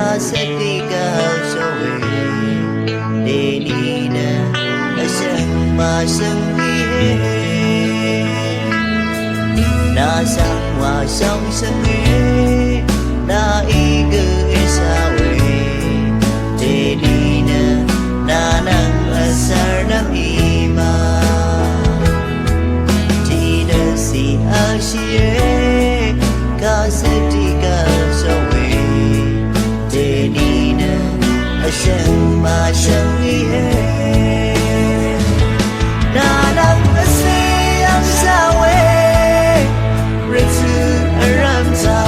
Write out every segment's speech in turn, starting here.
kasatika sawi denina asang masang ihe na sang wa song sang e na igu isawi denina na nang asar nam ima tida si ashiye kasatika sawi denina asang masang ihe na nang asiyang sawi ritu aramta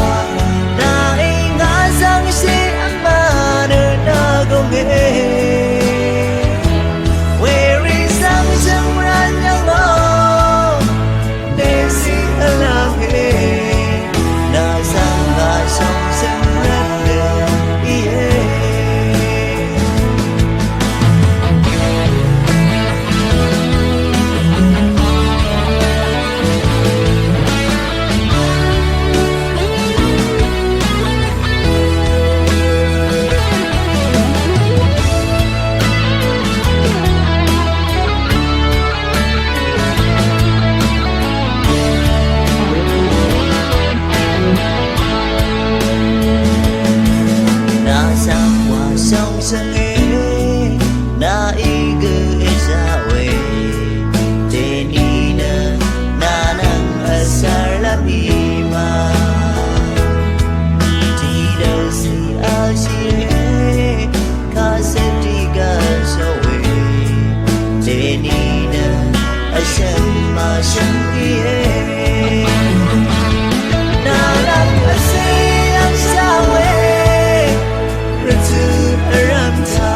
na ingasang si amana na gonge where is ang samran yang mo desi alange na sanga song samran iye song sang e na igu isawe denina na nang asar lam ima tida si ashiye kasatika sawe denina asam masang iye na nang asiyang sawe ritu aramta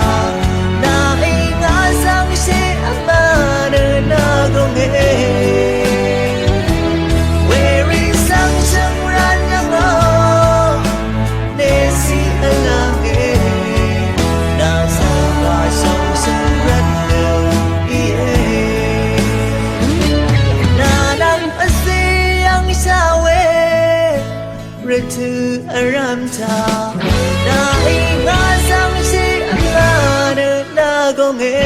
na ingasang si amana na gonge where is ang samran yang mo nesi alange na sanga song samran iye na nang asiyang sawe ritu aramta na ingasang si amana na gonge